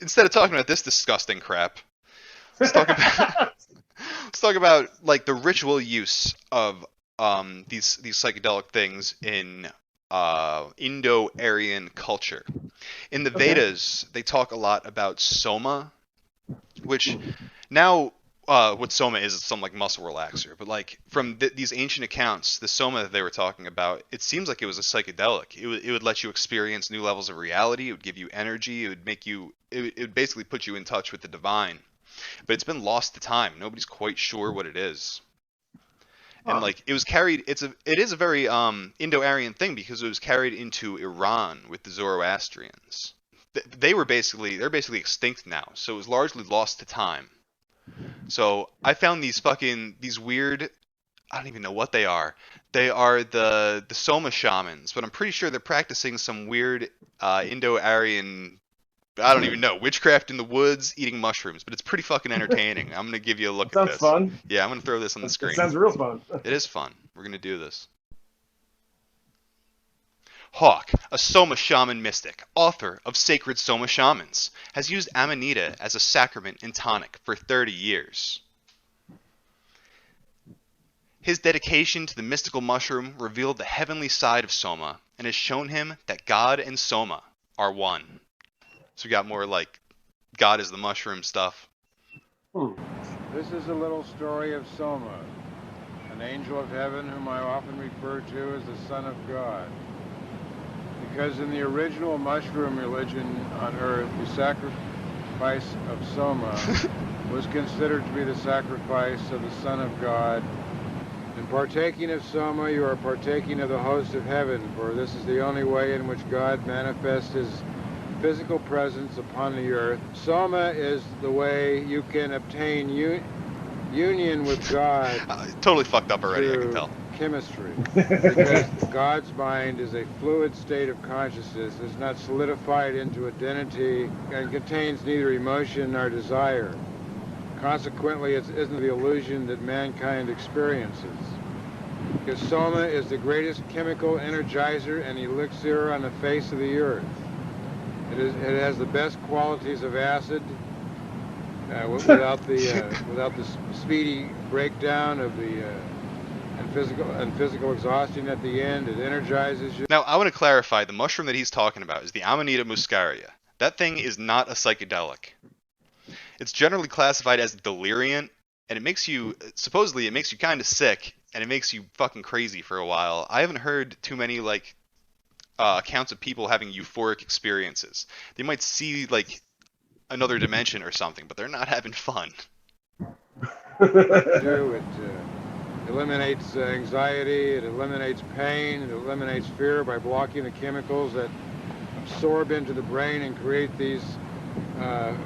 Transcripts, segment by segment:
instead of talking about this disgusting crap, let's talk about let's talk about like the ritual use of these psychedelic things in Indo-Aryan culture. In the Okay. Vedas, they talk a lot about soma, which now what soma is some like muscle relaxer, but like from these ancient accounts, the soma that they were talking about, it seems like it was a psychedelic. It would let you experience new levels of reality. It would give you energy. It would make you. It would basically put you in touch with the divine. But it's been lost to time. Nobody's quite sure what it is. And Huh. like it was carried, it is a very Indo-Aryan thing because it was carried into Iran with the Zoroastrians. They're basically extinct now, so it was largely lost to time. So I found these weird, I don't even know what they are. They are the Soma shamans, but I'm pretty sure they're practicing some weird Indo-Aryan, I don't even know, witchcraft in the woods, eating mushrooms. But it's pretty fucking entertaining. I'm gonna give you a look That at sounds this. fun. Yeah, I'm gonna throw this on the It screen. sounds real fun. It is fun. We're gonna do this. Hawk, a Soma shaman mystic, author of Sacred Soma Shamans, has used Amanita as a sacrament and tonic for 30 years. His dedication to the mystical mushroom revealed the heavenly side of Soma and has shown him that God and Soma are one. So we got more like God is the mushroom stuff. Hmm. This is a little story of Soma, an angel of heaven whom I often refer to as the Son of God. Because in the original mushroom religion on earth, the sacrifice of Soma was considered to be the sacrifice of the Son of God. In partaking of Soma, you are partaking of the host of heaven, for this is the only way in which God manifests his physical presence upon the earth. Soma is the way you can obtain union with God Totally fucked up already, I can through tell. chemistry, because God's mind is a fluid state of consciousness, is not solidified into identity, and contains neither emotion nor desire. Consequently, it isn't the illusion that mankind experiences. Because Soma is the greatest chemical energizer and elixir on the face of the earth. It has the best qualities of acid, without the speedy breakdown of the and physical exhaustion at the end. It energizes you. Now, I want to clarify the mushroom that he's talking about is the Amanita muscaria. That thing is not a psychedelic. It's generally classified as deliriant, and it makes you, supposedly, it makes you kind of sick, and it makes you fucking crazy for a while. I haven't heard too many, like, accounts of people having euphoric experiences. They might see, like, another dimension or something, but they're not having fun. It eliminates anxiety. It eliminates pain. It eliminates fear by blocking the chemicals that absorb into the brain and create these uh,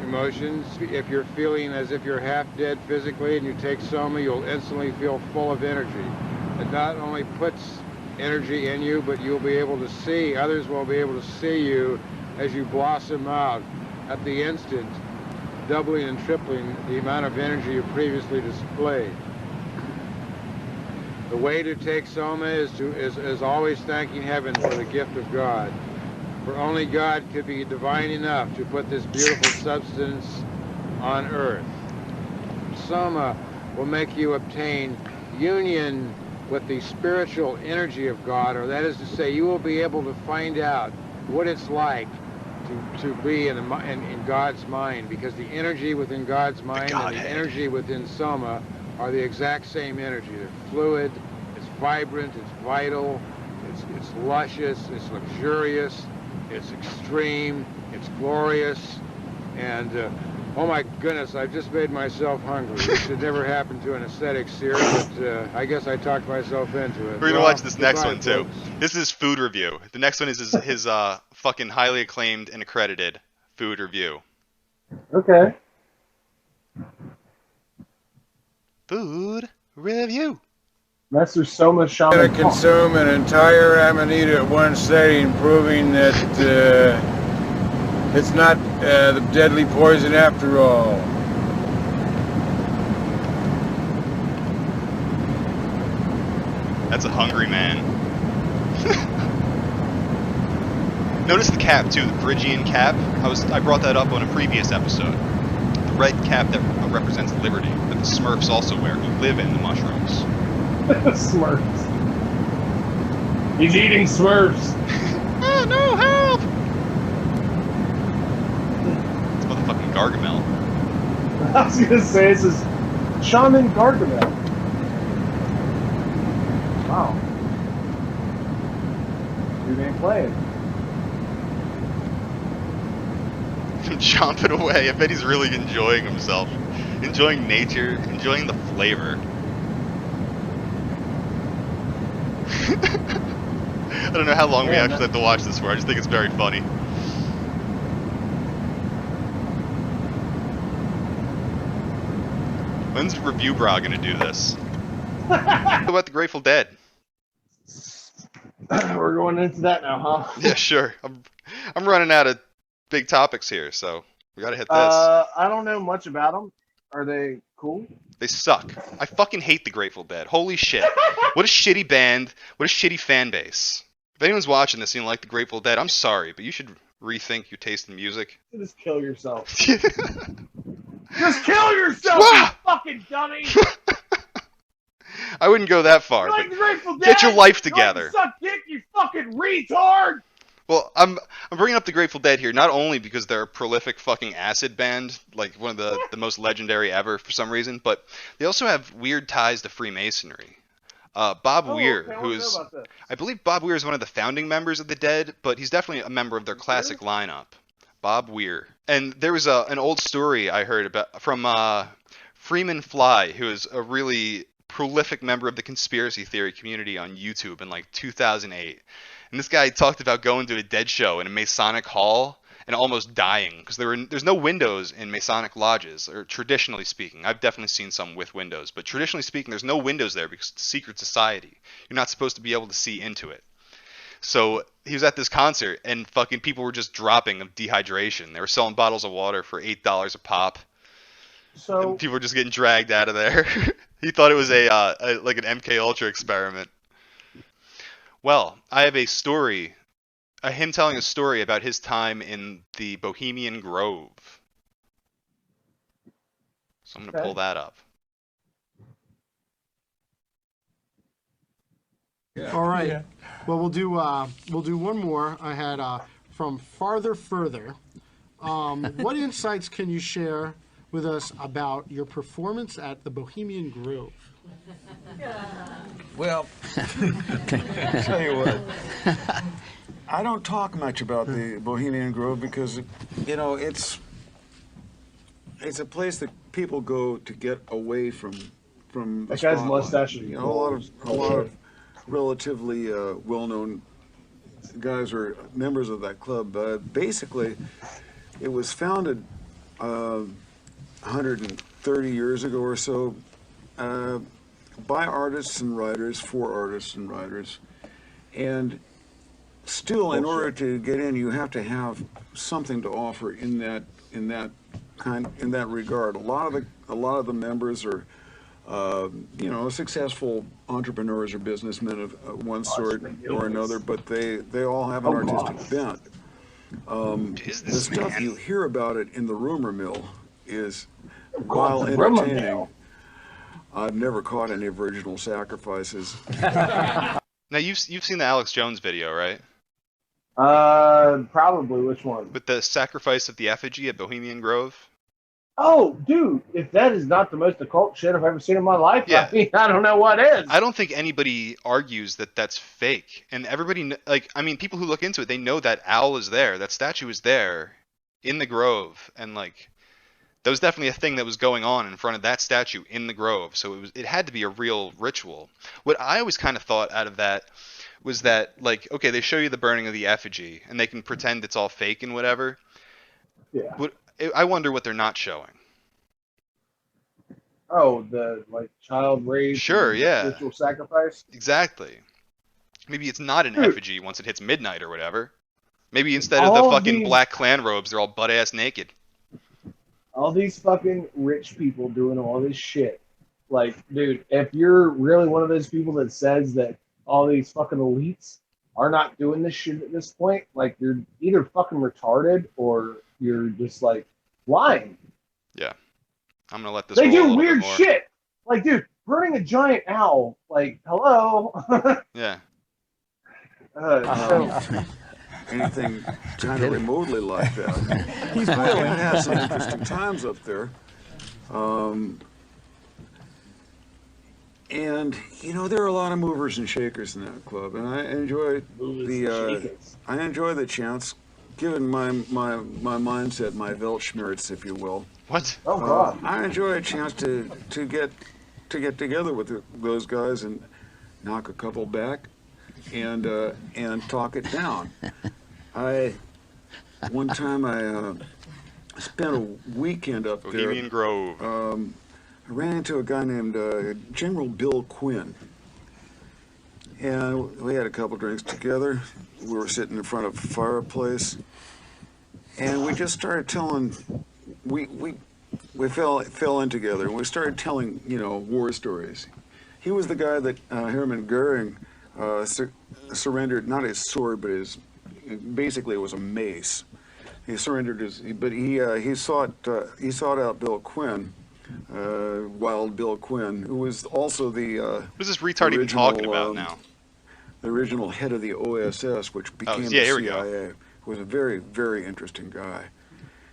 emotions. If you're feeling as if you're half dead physically and you take Soma, you'll instantly feel full of energy. It not only puts energy in you, but you'll be able to see, others will be able to see you as you blossom out at the instant, doubling and tripling the amount of energy you previously displayed. The way to take Soma is always thanking heaven for the gift of God. For only God could be divine enough to put this beautiful substance on earth. Soma will make you obtain union with the spiritual energy of God, or that is to say, you will be able to find out what it's like to be in God's mind, because the energy within God's The mind and the Godhead. energy within Soma are the exact same energy. They're fluid, it's vibrant, it's vital, it's luscious, it's luxurious, it's extreme, it's glorious, and oh my goodness, I've just made myself hungry. This should never happen to an aesthetics here, but I guess I talked myself into it. We're gonna Well, watch this next goodbye, one too. folks. This is food review. The next one is his fucking highly acclaimed and accredited food review. Okay. Food review. Master Soma Going Shaman to Hawk. consume an entire Amanita at one setting, proving that it's not the deadly poison after all. That's a hungry man. Notice the cap too, the Phrygian cap. I brought that up on a previous episode. The red cap that represents liberty, that the Smurfs also wear, who live in the mushrooms. Smurfs. He's eating Smurfs. Oh no, help! It's motherfucking Gargamel. I was gonna say this is Shaman Gargamel. Wow. Dude ain't playing. Chomping away. I bet he's really enjoying himself. Enjoying nature, enjoying the flavor. I don't know how long we actually have to watch this for. I just think it's very funny. When's Review Bra gonna do this? What about the Grateful Dead? We're going into that now, huh? Yeah, sure. I'm running out of big topics here, so we gotta hit this. I don't know much about them. Are they cool? They suck. I fucking hate the Grateful Dead. Holy shit. What a shitty band. What a shitty fan base. If anyone's watching this and you like the Grateful Dead, I'm sorry, but you should rethink your taste in music. Just kill yourself. Just kill yourself, you fucking dummy! I wouldn't go that far. Like the Grateful Dead? Get your life together. You suck dick, you fucking retard! Well, I'm bringing up the Grateful Dead here not only because they're a prolific fucking acid band, like one of the most legendary ever for some reason, but they also have weird ties to Freemasonry. Bob Weir, who is, I believe Bob Weir is one of the founding members of the Dead, but he's definitely a member of their classic lineup. Bob Weir. And there was an old story I heard about from Freeman Fly, who is a really prolific member of the conspiracy theory community on YouTube in like 2008. And this guy talked about going to a Dead show in a Masonic hall and almost dying because there's no windows in Masonic lodges, or traditionally speaking. I've definitely seen some with windows, but traditionally speaking, there's no windows there because it's a secret society. You're not supposed to be able to see into it. So he was at this concert, and fucking people were just dropping of dehydration. They were selling bottles of water for $8 a pop. So and people were just getting dragged out of there. He thought it was like an MK Ultra experiment. Well, I have a story, him telling a story about his time in the Bohemian Grove. So I'm going to pull that up. Yeah. All right. Yeah. Well, we'll do one more. I had from Farther Further. What insights can you share with us about your performance at the Bohemian Grove? Well, I'll tell you what. I don't talk much about the Bohemian Grove because, you know, it's a place that people go to get away from the that guy's spotlight. mustache. You know, a lot of relatively well-known guys are members of that club. Basically, it was founded 130 years ago or so by artists and writers, for artists and writers, and still, in order to get in, you have to have something to offer in that regard. A lot of the members are, you know, successful entrepreneurs or businessmen of one sort or another, but they all have an artistic bent. The stuff you hear about it in the rumor mill is, while entertaining, I've never caught any virginal sacrifices. Now you've seen the Alex Jones video, right? Probably. Which one? With the sacrifice of the effigy at Bohemian Grove. Oh, dude! If that is not the most occult shit I've ever seen in my life, yeah. I mean, I don't know what is. I don't think anybody argues that that's fake, and everybody, like, I mean, people who look into it, they know that owl is there, that statue is there, in the grove, and like, that was definitely a thing that was going on in front of that statue in the grove. So it had to be a real ritual. What I always kind of thought out of that was that, like, okay, they show you the burning of the effigy, and they can pretend it's all fake and whatever. Yeah. I wonder what they're not showing. Oh, the like child raised. Sure, yeah. Ritual sacrifice. Exactly. Maybe it's not an effigy once it hits midnight or whatever. Maybe instead of the fucking black clan robes, they're all butt ass naked. All these fucking rich people doing all this shit. Like, dude, if you're really one of those people that says that all these fucking elites are not doing this shit at this point, like you're either fucking retarded or you're just like lying. Yeah. I'm gonna let this They roll a do little weird bit more. shit. Like, dude, burning a giant owl. Like, hello. Yeah. So Anything kind of remotely like that. He's I willing. had some interesting times up there. And you know, there are a lot of movers and shakers in that club, and I enjoy the chance, given my mindset, my Weltschmerz, if you will. What? oh god. I enjoy a chance to get together with those guys and knock a couple back and talk it down. One time I spent a weekend up there. Bohemian Grove. I ran into a guy named General Bill Quinn, and we had a couple drinks together. We were sitting in front of a fireplace, and we just started telling. We fell in together, and we started telling, you know, war stories. He was the guy that Hermann Goering surrendered, not his sword, but basically it was a mace. He surrendered but he sought out Bill Quinn. Wild Bill Quinn, who was also the What is this retard even talking about now? the original head of the OSS, which became yeah, the here we go. CIA. Was a very, very interesting guy.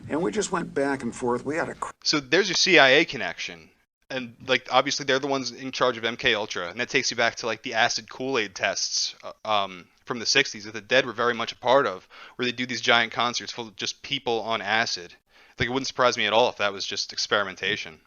And we just went back and forth. We had a So there's your CIA connection, and like obviously they're the ones in charge of MK Ultra, and that takes you back to like the acid Kool-Aid tests from the 60s that the Dead were very much a part of, where they do these giant concerts full of just people on acid. Like it wouldn't surprise me at all if that was just experimentation.